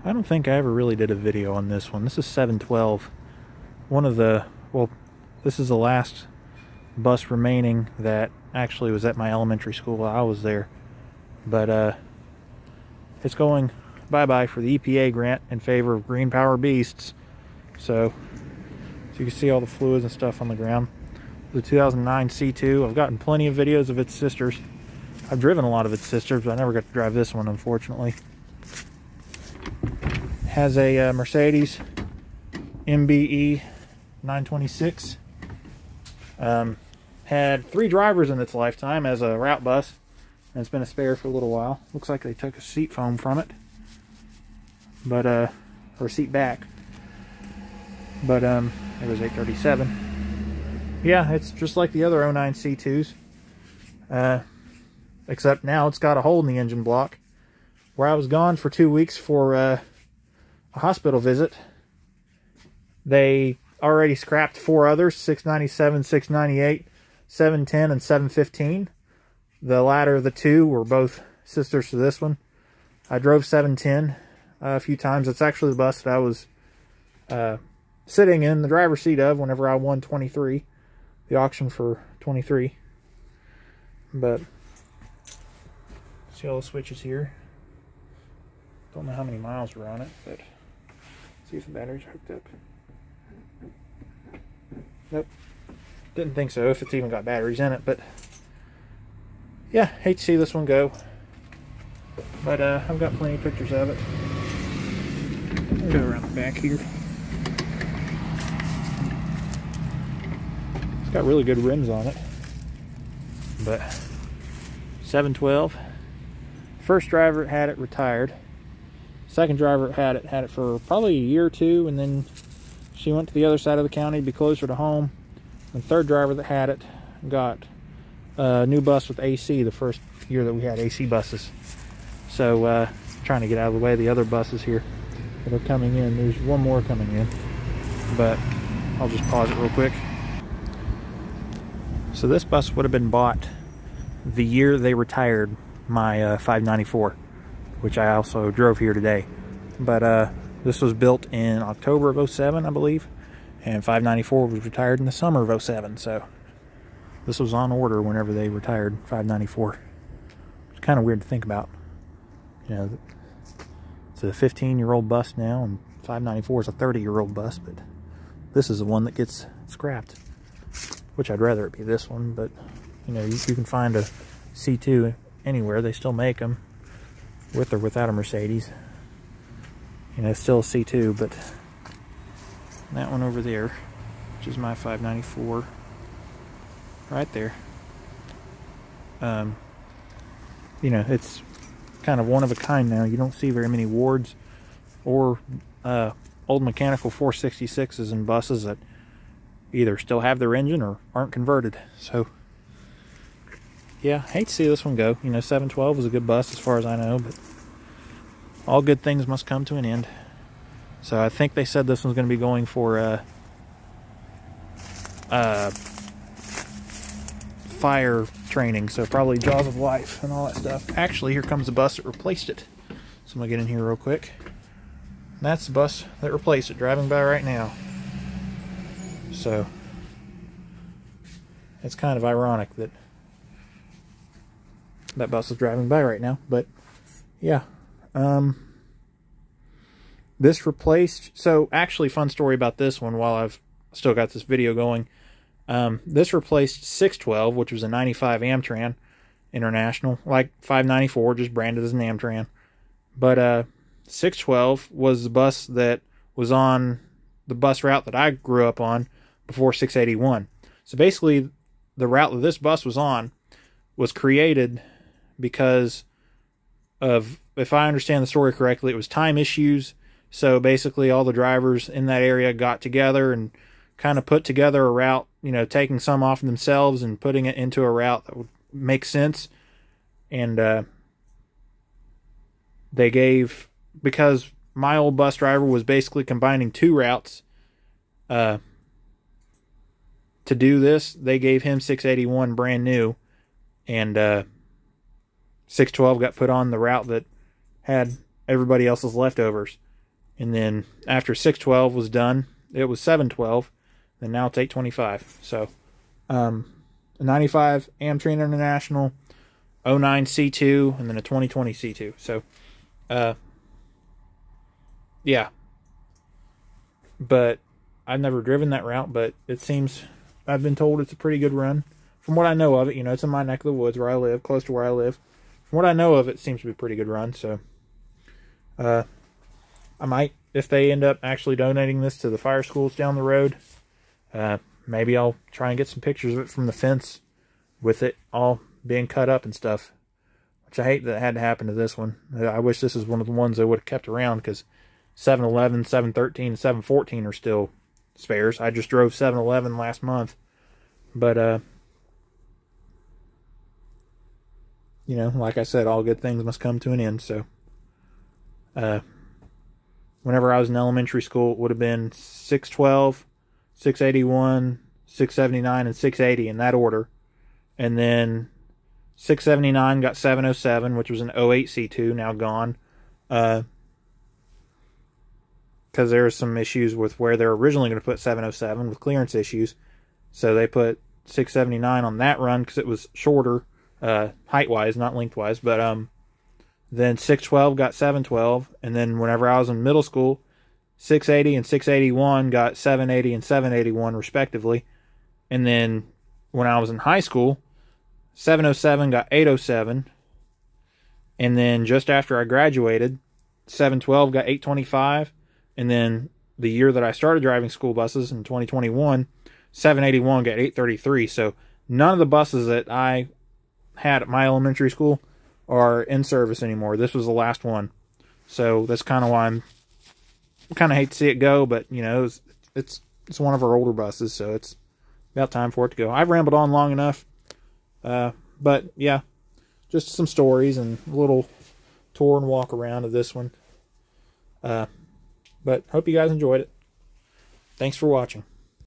I don't think I ever really did a video on this one. This is 712. One of the, well, this is the last bus remaining that actually was at my elementary school while I was there. But it's going bye-bye for the EPA grant in favor of Green Power Beasts. So you can see all the fluids and stuff on the ground. The 2009 C2. I've gotten plenty of videos of its sisters. I've driven a lot of its sisters, but I never got to drive this one, unfortunately. Has a Mercedes MBE 926. Had 3 drivers in its lifetime as a route bus, and it's been a spare for a little while. Looks like they took a seat foam from it, but or seat back. But it was 837. Yeah, it's just like the other 09 C2s, except now it's got a hole in the engine block. Where I was gone for 2 weeks for a hospital visit, they already scrapped 4 others: 697, 698, 710, and 715. The latter of the 2 were both sisters to this one. I drove 710 a few times. It's actually the bus that I was sitting in the driver's seat of whenever I won 23, the auction for 23. But see all the switches here. Don't know how many miles were on it, but see if the battery's hooked up. Nope, didn't think so, if it's even got batteries in it. But yeah, hate to see this one go, but I've got plenty of pictures of it. I'll go around the back here. It's got really good rims on it. But 712. First driver had it retired. Second driver had it for probably a year or 2, and then she went to the other side of the county to be closer to home. And third driver that had it got a new bus with AC the first year that we had AC buses. So trying to get out of the way of the other buses here that are coming in. There's one more coming in, but I'll just pause it real quick. So this bus would have been bought the year they retired my 594, which I also drove here today. But this was built in October of 07, I believe, and 594 was retired in the summer of 07. So this was on order whenever they retired 594. It's kind of weird to think about. You know, it's a 15-year-old bus now, and 594 is a 30-year-old bus, but this is the one that gets scrapped, which I'd rather it be this one. But you know, you can find a C2 anywhere. They still make them with or without a Mercedes. You know, it's still a C2, but that one over there, which is my 594, right there, you know, it's kind of one of a kind now. You don't see very many Wards or old mechanical 466s in buses that either still have their engine or aren't converted. So yeah, hate to see this one go. You know, 712 was a good bus as far as I know, but all good things must come to an end. So I think they said this one's going to be going for fire training, so probably Jaws of Life and all that stuff. Actually, here comes the bus that replaced it. So I'm going to get in here real quick. And that's the bus that replaced it, driving by right now. So it's kind of ironic that that bus is driving by right now. But yeah, this replaced, so actually, fun story about this one while I've still got this video going. This replaced 612, which was a 95 Amtran International, like 594, just branded as an Amtran. But 612 was the bus that was on the bus route that I grew up on before 681. So basically, the route that this bus was on was created because of, if I understand the story correctly, it was time issues. So basically all the drivers in that area got together and kind of put together a route, you know, taking some off themselves and putting it into a route that would make sense. And they gave, because my old bus driver was basically combining 2 routes to do this, they gave him 681 brand new, and 612 got put on the route that had everybody else's leftovers. And then after 612 was done, it was 712. And now it's 825. So, a 95 Amtrene International, 09 C2, and then a 2020 C2. So, yeah. But I've never driven that route, but it seems, I've been told it's a pretty good run. From what I know of it, you know, it's in my neck of the woods where I live, close to where I live. From what I know of it, seems to be a pretty good run. So, I might, if they end up actually donating this to the fire schools down the road, maybe I'll try and get some pictures of it from the fence with it all being cut up and stuff. Which I hate that had to happen to this one. I wish this was one of the ones I would have kept around, because 711, 713, and 714 are still spares. I just drove 711 last month. But, you know, like I said, all good things must come to an end. So, whenever I was in elementary school, it would have been 612, 681, 679, and 680 in that order. And then 679 got 707, which was an 08 C2, now gone. Because there were some issues with where they're originally going to put 707 with clearance issues. So they put 679 on that run because it was shorter, height-wise, not lengthwise. But then 612 got 712. And then whenever I was in middle school, 680 and 681 got 780 and 781 respectively. And then when I was in high school, 707 got 807. And then just after I graduated, 712 got 825. And then the year that I started driving school buses in 2021, 781 got 833. So none of the buses that I had at my elementary school are in service anymore. This was the last one. So that's kind of why I kind of hate to see it go, but you know, it's one of our older buses, so it's about time for it to go. I've rambled on long enough. But yeah, just some stories and a little tour and walk around of this one. But hope you guys enjoyed it. Thanks for watching.